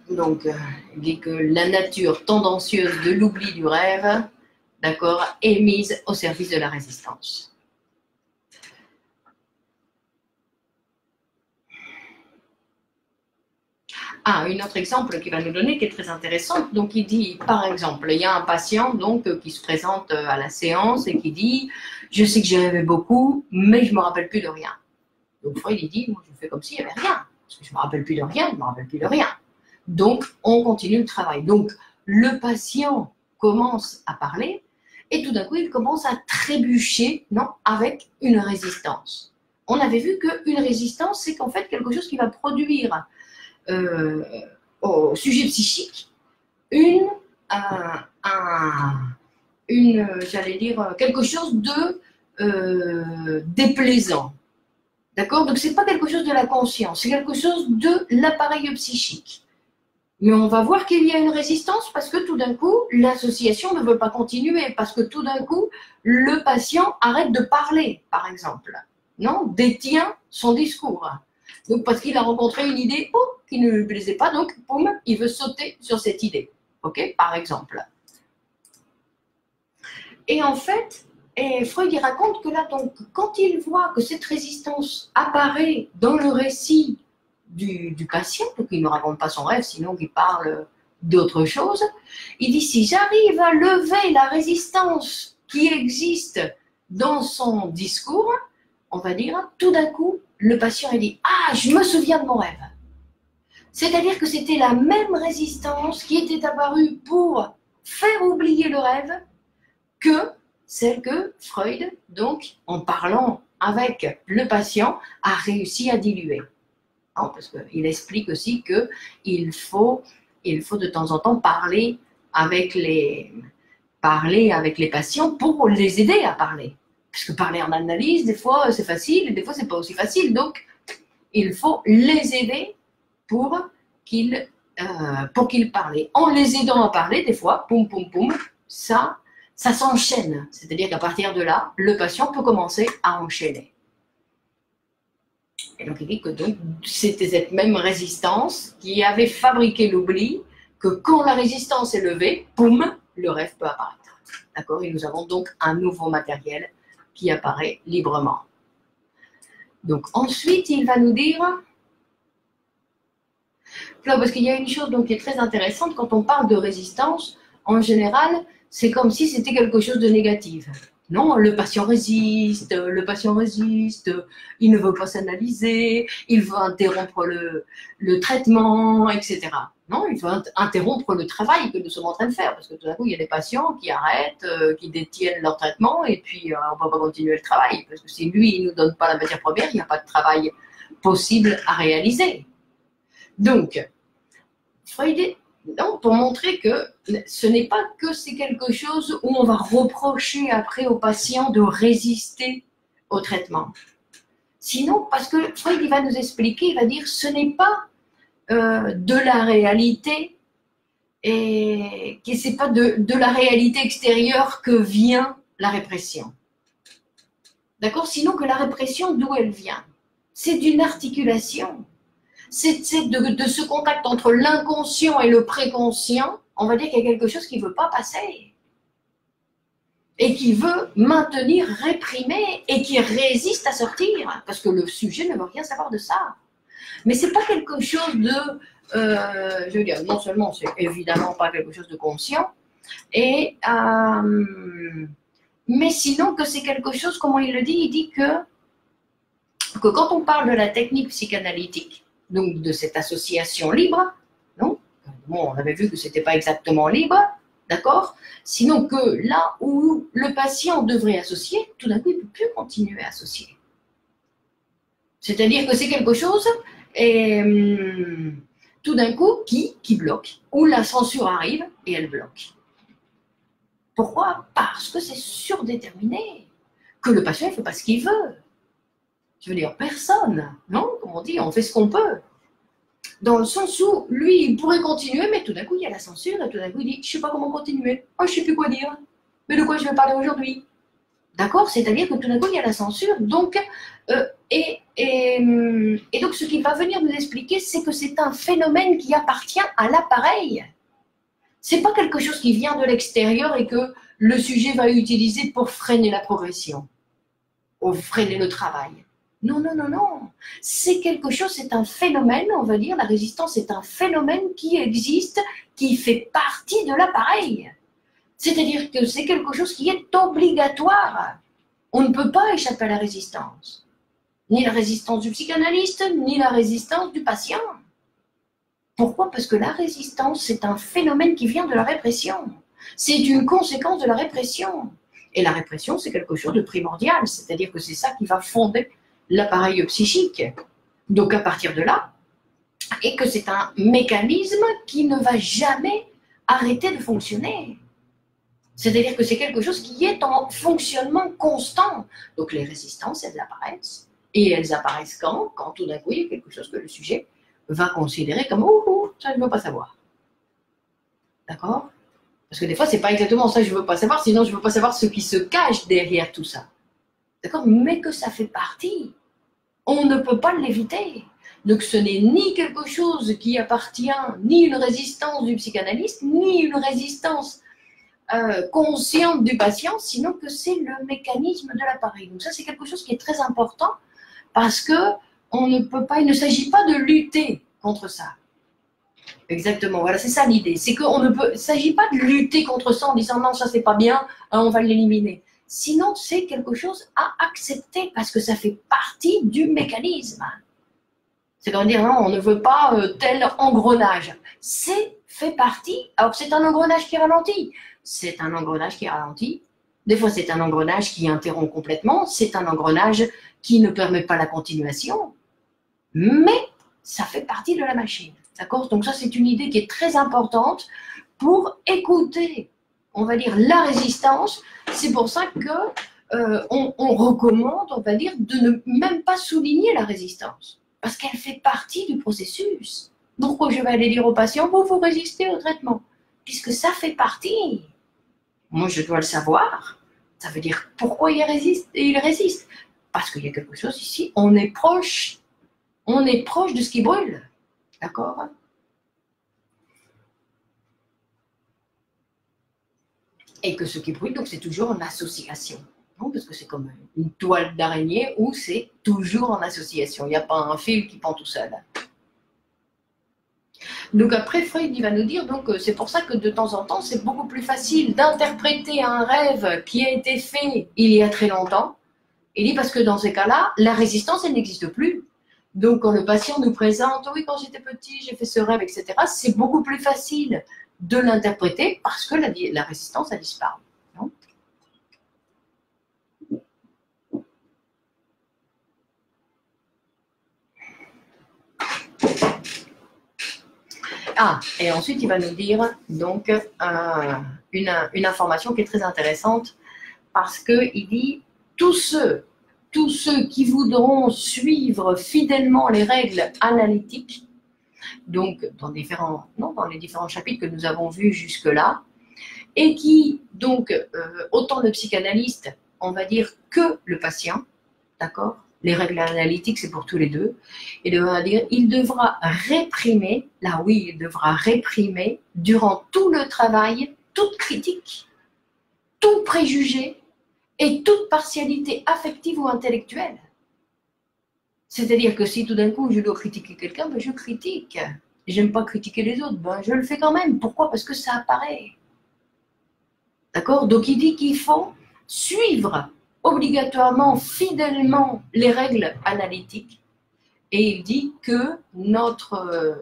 Donc, il dit que la nature tendancieuse de l'oubli du rêve, d'accord, est mise au service de la résistance. Un autre exemple qu'il va nous donner qui est très intéressant. Donc, il dit, par exemple, il y a un patient donc, qui se présente à la séance et qui dit « Je sais que j'ai rêvé beaucoup, mais je ne me rappelle plus de rien. » Donc, Freud, il dit « Moi, je fais comme s'il n'y avait rien. Parce que je ne me rappelle plus de rien, je ne me rappelle plus de rien. » Donc, on continue le travail. Donc, le patient commence à parler et tout d'un coup, il commence à trébucher, non, avec une résistance. On avait vu qu'une résistance, c'est qu'en fait quelque chose qui va produire au sujet psychique j'allais dire, quelque chose de déplaisant. D'accord? Donc, ce n'est pas quelque chose de la conscience, c'est quelque chose de l'appareil psychique. Mais on va voir qu'il y a une résistance parce que tout d'un coup, l'association ne veut pas continuer, parce que tout d'un coup, le patient arrête de parler, par exemple. Non? Détient son discours. Donc, parce qu'il a rencontré une idée qui ne lui plaisait pas, donc, boum, il veut sauter sur cette idée. OK? Par exemple. Et en fait, Freud il raconte que là, donc, quand il voit que cette résistance apparaît dans le récit du patient, donc il ne raconte pas son rêve, sinon il parle d'autre chose, il dit si j'arrive à lever la résistance qui existe dans son discours, on va dire, tout d'un coup, le patient il dit ah, je me souviens de mon rêve. C'est-à-dire que c'était la même résistance qui était apparue pour faire oublier le rêve que celle que Freud, donc, en parlant avec le patient, a réussi à diluer. Non, parce qu'il explique aussi qu'il faut de temps en temps parler avec les patients pour les aider à parler. Parce que parler en analyse, des fois c'est facile, et des fois c'est pas aussi facile. Donc, il faut les aider pour qu'ils parlent. En les aidant à parler, des fois, poum, poum, poum, ça s'enchaîne. C'est-à-dire qu'à partir de là, le patient peut commencer à enchaîner. Et donc, il dit que c'était cette même résistance qui avait fabriqué l'oubli, que quand la résistance est levée, poum, le rêve peut apparaître. D'accord? Et nous avons donc un nouveau matériel qui apparaît librement. Donc, ensuite, il va nous dire... Là, parce qu'il y a une chose donc, qui est très intéressante, quand on parle de résistance, en général, c'est comme si c'était quelque chose de négatif. Non, le patient résiste, il ne veut pas s'analyser, il veut interrompre le traitement, etc. Non, il veut interrompre le travail que nous sommes en train de faire, parce que tout d'un coup, il y a des patients qui arrêtent, qui détiennent leur traitement, et puis on ne peut pas continuer le travail, parce que si lui, il ne nous donne pas la matière première, il n'y a pas de travail possible à réaliser. Donc, Freud, donc, pour montrer que ce n'est pas que c'est quelque chose où on va reprocher après au patient de résister au traitement. Sinon, parce que Freud il va nous expliquer, il va dire ce n'est pas de la réalité et que c'est pas de la réalité extérieure que vient la répression. D'accord? Sinon que la répression, d'où elle vient? C'est d'une articulation. C'est de ce contact entre l'inconscient et le préconscient, on va dire qu'il y a quelque chose qui ne veut pas passer. Et qui veut maintenir, réprimer, et qui résiste à sortir. Parce que le sujet ne veut rien savoir de ça. Mais ce n'est pas quelque chose de... je veux dire, non seulement c'est évidemment pas quelque chose de conscient, mais sinon que c'est quelque chose, comment il le dit? Il dit que quand on parle de la technique psychanalytique, donc de cette association libre, non? Bon, on avait vu que ce n'était pas exactement libre, d'accord? Sinon que là où le patient devrait associer, tout d'un coup, il ne peut plus continuer à associer. C'est-à-dire que c'est quelque chose, et tout d'un coup, qui bloque, où la censure arrive et elle bloque. Pourquoi? Parce que c'est surdéterminé, que le patient ne fait pas ce qu'il veut. Je veux dire, personne, non? Comme on dit, on fait ce qu'on peut. Dans le sens où, lui, il pourrait continuer, mais tout d'un coup, il y a la censure, et tout d'un coup, il dit, je ne sais pas comment continuer. Oh, je ne sais plus quoi dire. Mais de quoi je vais parler aujourd'hui? D'accord? C'est-à-dire que tout d'un coup, il y a la censure. Donc, et donc, ce qu'il va venir nous expliquer, c'est que c'est un phénomène qui appartient à l'appareil. Ce n'est pas quelque chose qui vient de l'extérieur et que le sujet va utiliser pour freiner la progression, ou freiner le travail. Non, non, non, non. C'est quelque chose, c'est un phénomène, on va dire, la résistance est un phénomène qui existe, qui fait partie de l'appareil. C'est-à-dire que c'est quelque chose qui est obligatoire. On ne peut pas échapper à la résistance. Ni la résistance du psychanalyste, ni la résistance du patient. Pourquoi? Parce que la résistance, c'est un phénomène qui vient de la répression. C'est une conséquence de la répression. Et la répression, c'est quelque chose de primordial. C'est-à-dire que c'est ça qui va fonder l'appareil psychique. Donc à partir de là, et que c'est un mécanisme qui ne va jamais arrêter de fonctionner. C'est-à-dire que c'est quelque chose qui est en fonctionnement constant. Donc les résistances, elles apparaissent. Et elles apparaissent quand? Quand tout d'un coup, il y a quelque chose que le sujet va considérer comme « Oh, ça je ne veux pas savoir ». D'accord? Parce que des fois, ce n'est pas exactement ça que je ne veux pas savoir, sinon je ne veux pas savoir ce qui se cache derrière tout ça. D'accord? Mais que ça fait partie. On ne peut pas l'éviter. Donc ce n'est ni quelque chose qui appartient, ni une résistance du psychanalyste, ni une résistance consciente du patient, sinon que c'est le mécanisme de l'appareil. Donc ça, c'est quelque chose qui est très important parce que on ne peut pas, il ne s'agit pas de lutter contre ça. Exactement, voilà, c'est ça l'idée. C'est qu'il ne s'agit pas de lutter contre ça en disant non, ça c'est pas bien, on va l'éliminer. Sinon, c'est quelque chose à accepter parce que ça fait partie du mécanisme. C'est comme dire non, on ne veut pas tel engrenage. C'est fait partie. Alors c'est un engrenage qui ralentit. C'est un engrenage qui ralentit. Des fois, c'est un engrenage qui interrompt complètement. C'est un engrenage qui ne permet pas la continuation. Mais ça fait partie de la machine. D'accord? Donc ça, c'est une idée qui est très importante pour écouter, on va dire, la résistance. C'est pour ça que on recommande, on va dire, de ne même pas souligner la résistance, parce qu'elle fait partie du processus. Pourquoi je vais aller dire au patient, vous résistez au traitement? Puisque ça fait partie. Moi, je dois le savoir. Ça veut dire pourquoi il résiste. Parce qu'il y a quelque chose ici, on est proche de ce qui brûle. D'accord? Et que ce qui brûle, donc c'est toujours en association. Non, parce que c'est comme une toile d'araignée où c'est toujours en association. Il n'y a pas un fil qui pend tout seul. Donc après, Freud il va nous dire, donc c'est pour ça que de temps en temps, c'est beaucoup plus facile d'interpréter un rêve qui a été fait il y a très longtemps. Il dit parce que dans ces cas-là, la résistance, elle n'existe plus. Donc quand le patient nous présente, oui, quand j'étais petit, j'ai fait ce rêve, etc., c'est beaucoup plus facile de l'interpréter parce que la résistance a disparu. Non? Ah, et ensuite il va nous dire donc une information qui est très intéressante parce qu'il dit tous ceux qui voudront suivre fidèlement les règles analytiques, donc dans les différents chapitres que nous avons vus jusque-là, et qui, donc, autant le psychanalyste, on va dire, que le patient, d'accord? Les règles analytiques, c'est pour tous les deux. Et il devra réprimer, là oui, il devra réprimer, durant tout le travail, toute critique, tout préjugé et toute partialité affective ou intellectuelle. C'est-à-dire que si tout d'un coup je dois critiquer quelqu'un, ben je critique. J'aime pas critiquer les autres, ben je le fais quand même. Pourquoi? Parce que ça apparaît. D'accord? Donc il dit qu'il faut suivre obligatoirement, fidèlement les règles analytiques. Et il dit que notre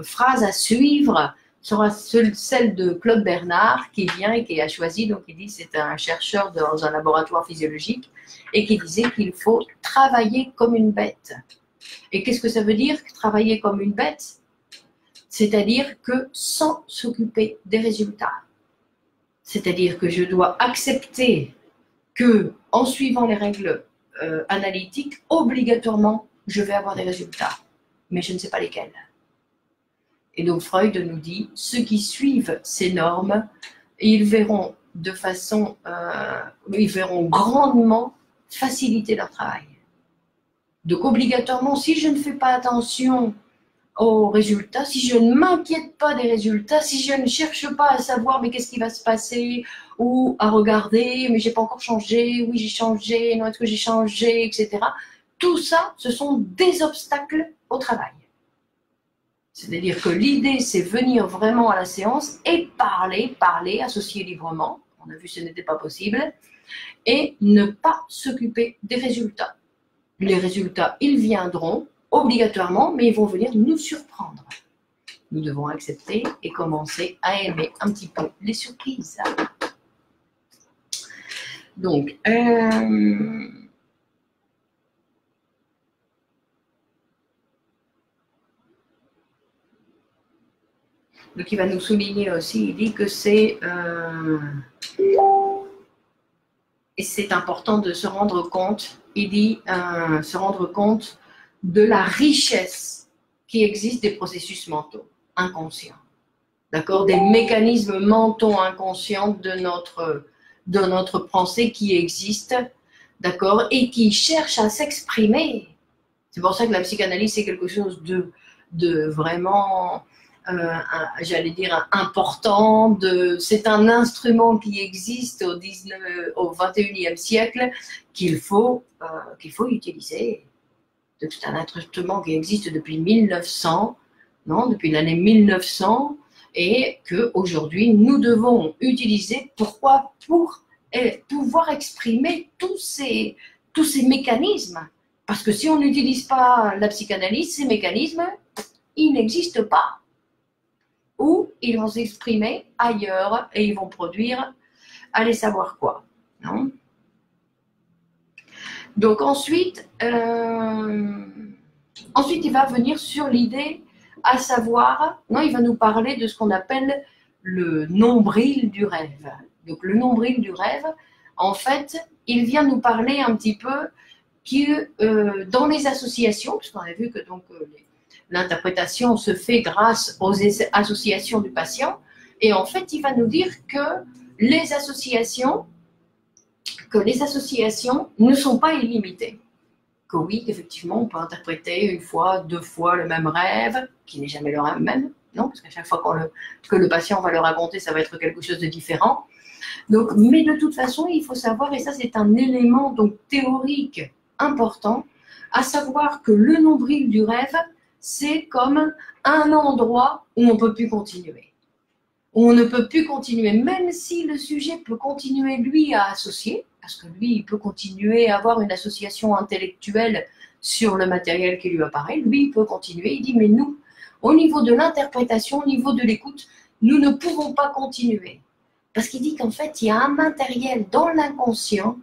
phrase à suivre sera celle de Claude Bernard qui vient et qui a choisi, donc il dit c'est un chercheur dans un laboratoire physiologique et qui disait qu'il faut travailler comme une bête. Et qu'est-ce que ça veut dire, travailler comme une bête? C'est-à-dire que sans s'occuper des résultats. C'est-à-dire que je dois accepter que, en suivant les règles analytiques, obligatoirement, je vais avoir des résultats, mais je ne sais pas lesquels. Et donc Freud nous dit, ceux qui suivent ces normes, ils verront ils verront grandement faciliter leur travail. Donc obligatoirement, si je ne fais pas attention aux résultats, si je ne m'inquiète pas des résultats, si je ne cherche pas à savoir mais qu'est-ce qui va se passer, ou à regarder, mais j'ai pas encore changé, oui j'ai changé, non est-ce que j'ai changé, etc. Tout ça, ce sont des obstacles au travail. C'est-à-dire que l'idée, c'est venir vraiment à la séance et parler, associer librement. On a vu que ce n'était pas possible. Et ne pas s'occuper des résultats. Les résultats, ils viendront obligatoirement, mais ils vont venir nous surprendre. Nous devons accepter et commencer à aimer un petit peu les surprises. Donc, donc il va nous souligner aussi, il dit que c'est et c'est important de se rendre compte, il dit se rendre compte de la richesse qui existe des processus mentaux inconscients, d'accord, des mécanismes mentaux inconscients de notre pensée qui existent, d'accord, et qui cherchent à s'exprimer. C'est pour ça que la psychanalyse, c'est quelque chose de vraiment, j'allais dire, important. C'est un instrument qui existe au 21e siècle qu'il faut utiliser. C'est un instrument qui existe depuis 1900, non, depuis l'année 1900, et qu'aujourd'hui, nous devons utiliser. Pourquoi? Pour pouvoir exprimer tous ces mécanismes. Parce que si on n'utilise pas la psychanalyse, ces mécanismes, ils n'existent pas. Ou ils vont s'exprimer ailleurs et ils vont produire, allez savoir quoi. Non? Donc ensuite, il va venir sur l'idée, à savoir, non, il va nous parler de ce qu'on appelle le nombril du rêve. Donc le nombril du rêve, en fait, il vient nous parler un petit peu que dans les associations, puisqu'on a vu que donc l'interprétation se fait grâce aux associations du patient, et en fait, il va nous dire que les associations ne sont pas illimitées. Que oui, effectivement, on peut interpréter une fois, deux fois le même rêve, qui n'est jamais le même, non, parce qu'à chaque fois que le patient va le raconter, ça va être quelque chose de différent. Donc, mais de toute façon, il faut savoir, et ça c'est un élément donc théorique important, à savoir que le nombril du rêve, c'est comme un endroit où on ne peut plus continuer. Où on ne peut plus continuer, même si le sujet peut continuer, lui, à associer, parce que lui, il peut continuer à avoir une association intellectuelle sur le matériel qui lui apparaît, lui, il peut continuer, il dit, mais nous, au niveau de l'interprétation, au niveau de l'écoute, nous ne pouvons pas continuer. Parce qu'il dit qu'en fait, il y a un matériel dans l'inconscient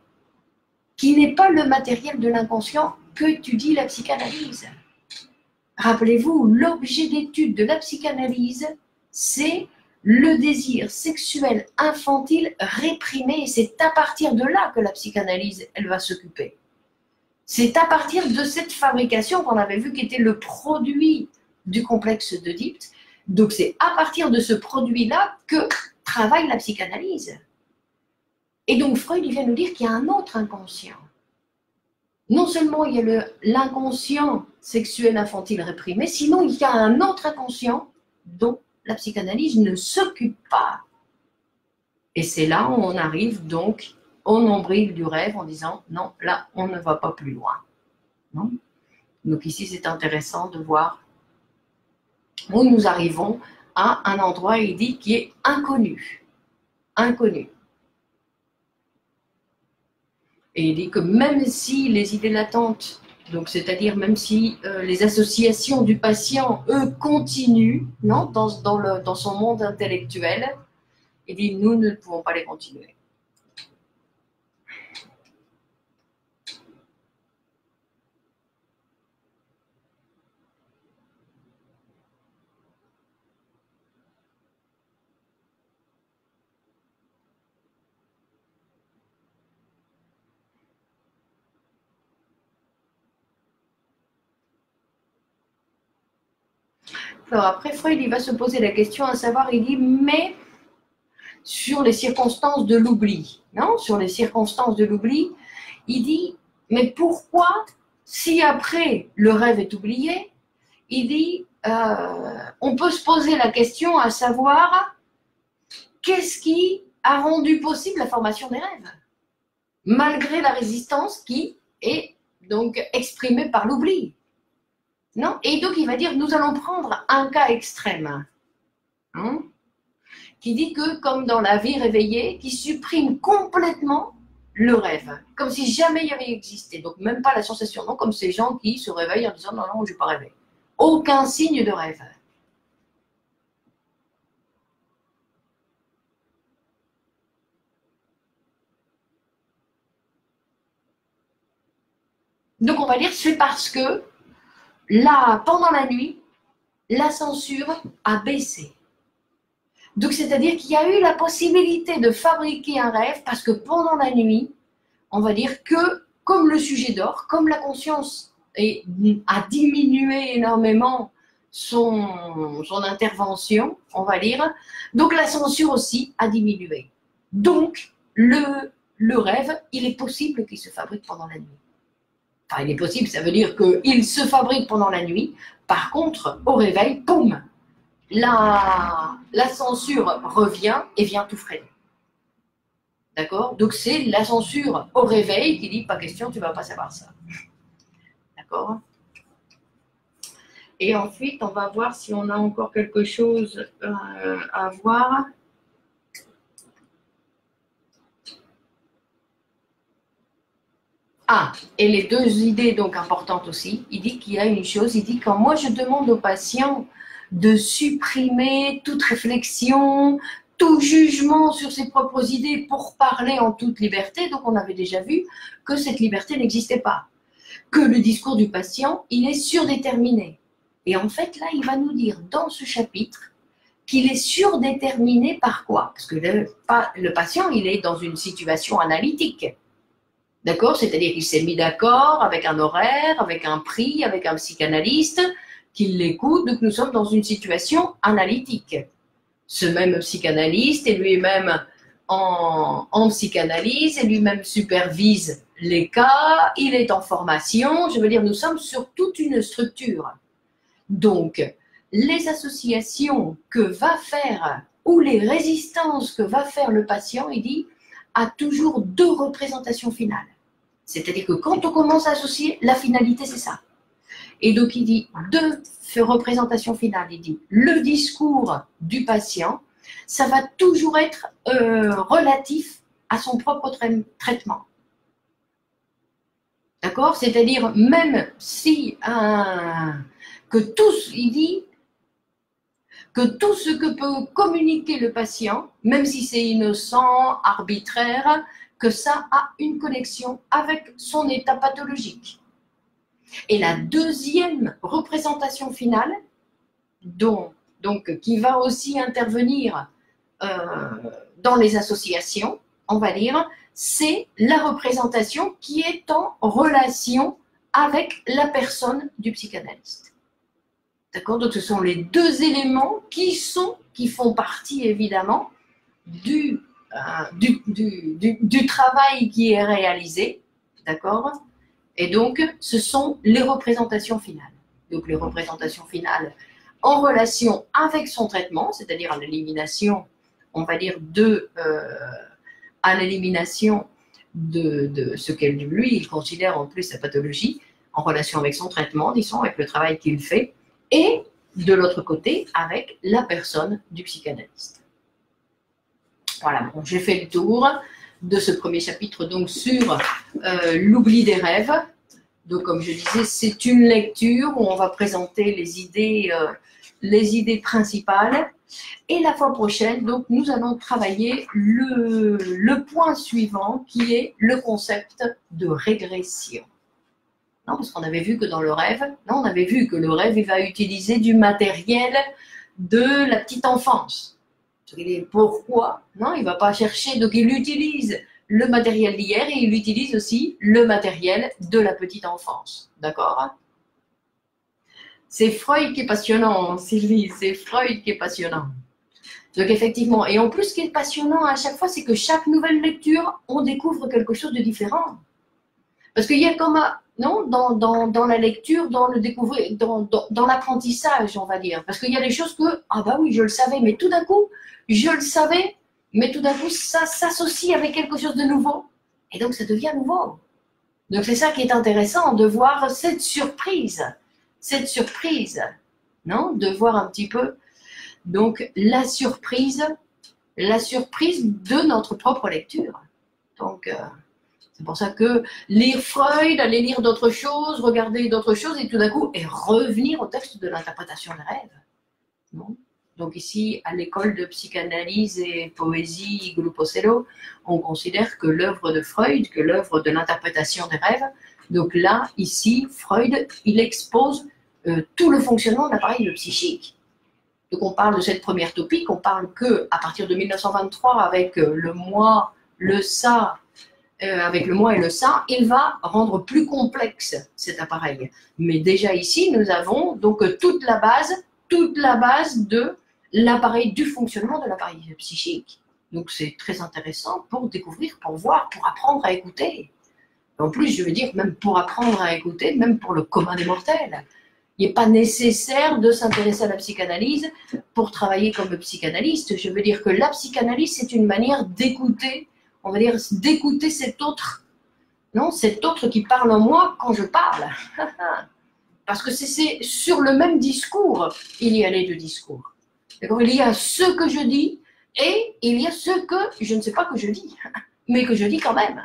qui n'est pas le matériel de l'inconscient qu'étudie la psychanalyse. Rappelez-vous, l'objet d'étude de la psychanalyse, c'est le désir sexuel infantile réprimé. Et c'est à partir de là que la psychanalyse, elle va s'occuper. C'est à partir de cette fabrication qu'on avait vu qui était le produit du complexe d'Oedipe. Donc c'est à partir de ce produit-là que travaille la psychanalyse. Et donc Freud, il vient nous dire qu'il y a un autre inconscient. Non seulement il y a l'inconscient sexuel infantile réprimé, sinon il y a un autre inconscient dont la psychanalyse ne s'occupe pas. Et c'est là où on arrive donc au nombril du rêve en disant non, là on ne va pas plus loin. Non. Donc ici c'est intéressant de voir où nous arrivons à un endroit, il dit, qui est inconnu. Inconnu. Et il dit que même si les idées latentes, donc c'est-à-dire même si les associations du patient, eux, continuent non, dans son monde intellectuel, il dit nous ne pouvons pas les continuer. Alors après, Freud, il va se poser la question à savoir, il dit, mais sur les circonstances de l'oubli, non, sur les circonstances de l'oubli, il dit, mais pourquoi, si après le rêve est oublié, il dit, on peut se poser la question à savoir, qu'est-ce qui a rendu possible la formation des rêves, malgré la résistance qui est donc exprimée par l'oubli. Non? Et donc, il va dire, nous allons prendre un cas extrême, hein, qui dit que, comme dans la vie réveillée, qui supprime complètement le rêve, comme si jamais il avait existé. Donc, même pas la sensation, non? Comme ces gens qui se réveillent en disant, non, non, je n'ai pas rêvé. Aucun signe de rêve. Donc, on va dire, c'est parce que là, pendant la nuit, la censure a baissé. Donc, c'est-à-dire qu'il y a eu la possibilité de fabriquer un rêve parce que pendant la nuit, on va dire que, comme le sujet dort, comme la conscience a diminué énormément son intervention, on va dire, donc la censure aussi a diminué. Donc, le rêve, il est possible qu'il se fabrique pendant la nuit. Enfin, il est possible, ça veut dire qu'il se fabrique pendant la nuit. Par contre, au réveil, boum, la censure revient et vient tout freiner. D'accord? Donc, c'est la censure au réveil qui dit, pas question, tu ne vas pas savoir ça. D'accord? Et ensuite, on va voir si on a encore quelque chose à voir. Ah, et les deux idées donc importantes aussi. Il dit qu'il y a une chose, il dit quand moi je demande aux patients de supprimer toute réflexion, tout jugement sur ses propres idées pour parler en toute liberté, donc on avait déjà vu que cette liberté n'existait pas, que le discours du patient, il est surdéterminé. Et en fait, là, il va nous dire dans ce chapitre qu'il est surdéterminé par quoi? Parce que le patient, il est dans une situation analytique. D'accord? C'est-à-dire qu'il s'est mis d'accord avec un horaire, avec un prix, avec un psychanalyste, qu'il l'écoute. Donc nous sommes dans une situation analytique. Ce même psychanalyste est lui-même en psychanalyse et lui-même supervise les cas, il est en formation. Je veux dire, nous sommes sur toute une structure. Donc, les associations que va faire ou les résistances que va faire le patient, il dit, a toujours deux représentations finales. C'est-à-dire que quand on commence à associer, la finalité, c'est ça. Et donc, il dit deux représentations finales. Il dit le discours du patient, ça va toujours être relatif à son propre traitement. D'accord? C'est-à-dire, même si que tous, il dit que tout ce que peut communiquer le patient, même si c'est innocent, arbitraire, que ça a une connexion avec son état pathologique. Et la deuxième représentation finale, donc qui va aussi intervenir dans les associations, on va dire, c'est la représentation qui est en relation avec la personne du psychanalyste. D'accord? Donc ce sont les deux éléments qui font partie évidemment du travail qui est réalisé. D'accord? Et donc ce sont les représentations finales. Donc les représentations finales en relation avec son traitement, c'est-à-dire à l'élimination, on va dire, à l'élimination de ce qu'elle, lui, il considère en plus sa pathologie, en relation avec son traitement, disons, avec le travail qu'il fait, et de l'autre côté, avec la personne du psychanalyste. Voilà, bon, j'ai fait le tour de ce premier chapitre, donc sur l'oubli des rêves. Donc, comme je disais, c'est une lecture où on va présenter les idées principales. Et la fois prochaine, donc, nous allons travailler le point suivant, qui est le concept de régression. Non, parce qu'on avait vu que dans le rêve, on avait vu que le rêve, il va utiliser du matériel de la petite enfance. Pourquoi? Non, il ne va pas chercher, donc il utilise le matériel d'hier et il utilise aussi le matériel de la petite enfance. D'accord? C'est Freud qui est passionnant, Sylvie, c'est Freud qui est passionnant. Donc effectivement, et en plus ce qui est passionnant à chaque fois, c'est que chaque nouvelle lecture, on découvre quelque chose de différent. Parce qu'il y a comme dans la lecture, dans le découvrir, dans l'apprentissage, on va dire. Parce qu'il y a des choses que, ah bah oui, je le savais, mais tout d'un coup, je le savais, mais tout d'un coup, ça s'associe avec quelque chose de nouveau. Et donc, ça devient nouveau. Donc, c'est ça qui est intéressant, de voir cette surprise, non? De voir un petit peu, donc, la surprise de notre propre lecture. Donc, c'est pour ça que lire Freud, aller lire d'autres choses, regarder d'autres choses, et tout d'un coup, et revenir au texte de l'interprétation des rêves. Non? Donc ici, à l'école de psychanalyse et poésie Guluposello, on considère que l'œuvre de Freud, que l'œuvre de l'interprétation des rêves, donc là, ici, Freud, il expose tout le fonctionnement de l'appareil psychique. Donc on parle de cette première topique, on parle qu'à partir de 1923, avec le moi, le ça, avec le moi et le ça, il va rendre plus complexe cet appareil. Mais déjà ici, nous avons donc toute la base de l'appareil, du fonctionnement de l'appareil psychique. Donc c'est très intéressant pour découvrir, pour voir, pour apprendre à écouter. En plus, je veux dire, même pour apprendre à écouter, même pour le commun des mortels. Il n'est pas nécessaire de s'intéresser à la psychanalyse pour travailler comme psychanalyste. Je veux dire que la psychanalyse, c'est une manière d'écouter, on va dire, d'écouter cet autre, non, cet autre qui parle en moi quand je parle. Parce que c'est sur le même discours, il y a les deux discours. Il y a ce que je dis et il y a ce que je ne sais pas que je dis, mais que je dis quand même.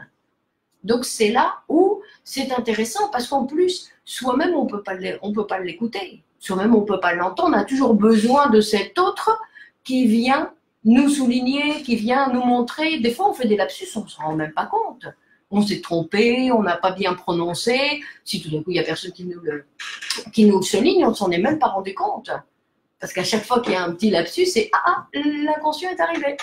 Donc c'est là où c'est intéressant parce qu'en plus, soi-même, on peut pas l'écouter. Soi-même, on ne peut pas l'entendre. On a toujours besoin de cet autre qui vient nous souligner, qui vient nous montrer. Des fois, on fait des lapsus, on ne s'en rend même pas compte. On s'est trompé, on n'a pas bien prononcé. Si tout d'un coup, il n'y a personne qui nous le souligne, on ne s'en est même pas rendu compte. Parce qu'à chaque fois qu'il y a un petit lapsus, c'est ah, l'inconscient est arrivé.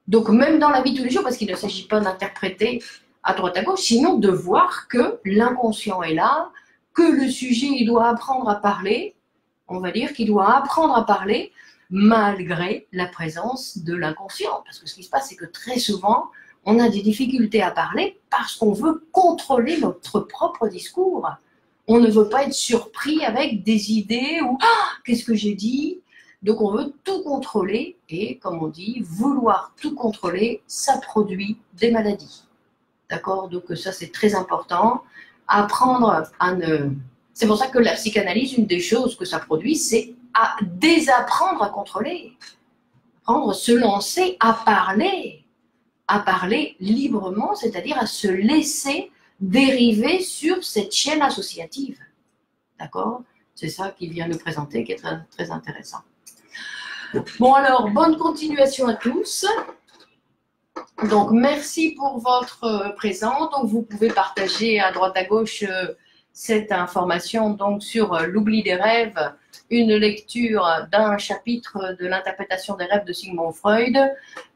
Donc même dans la vie de tous les jours, parce qu'il ne s'agit pas d'interpréter à droite à gauche, sinon de voir que l'inconscient est là, que le sujet il doit apprendre à parler, on va dire qu'il doit apprendre à parler malgré la présence de l'inconscient. Parce que ce qui se passe, c'est que très souvent, on a des difficultés à parler parce qu'on veut contrôler notre propre discours. On ne veut pas être surpris avec des idées ou ah, qu'est-ce que j'ai dit? Donc on veut tout contrôler et comme on dit, vouloir tout contrôler, ça produit des maladies. D'accord? Donc ça c'est très important. Apprendre à ne... C'est pour ça que la psychanalyse, une des choses que ça produit, c'est à désapprendre à contrôler. Apprendre à se lancer à parler librement, c'est-à-dire à se laisser dériver sur cette chaîne associative. D'accord? C'est ça qu'il vient nous présenter, qui est très, très intéressant. Bon alors, bonne continuation à tous. Donc, merci pour votre présence. Donc, vous pouvez partager à droite à gauche cette information donc sur l'oubli des rêves, une lecture d'un chapitre de l'interprétation des rêves de Sigmund Freud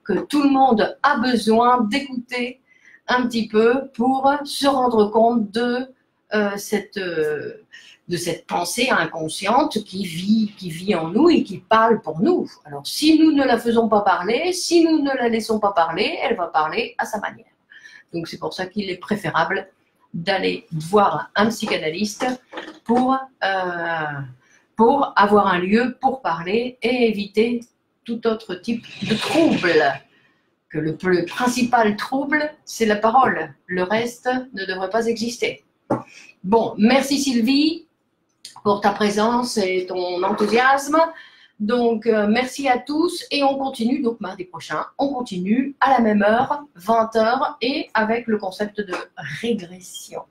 que tout le monde a besoin d'écouter un petit peu pour se rendre compte de cette pensée inconsciente qui vit en nous et qui parle pour nous. Alors, si nous ne la faisons pas parler, si nous ne la laissons pas parler, elle va parler à sa manière. Donc, c'est pour ça qu'il est préférable d'aller voir un psychanalyste pour avoir un lieu pour parler et éviter tout autre type de trouble. Que le principal trouble, c'est la parole. Le reste ne devrait pas exister. Bon, merci Sylvie pour ta présence et ton enthousiasme. Donc, merci à tous et on continue, donc mardi prochain, on continue à la même heure, 20h, et avec le concept de régression.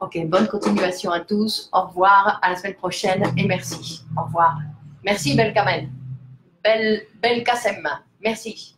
Ok, bonne continuation à tous. Au revoir, à la semaine prochaine et merci. Au revoir. Merci Belkamen. Belkacem. Merci.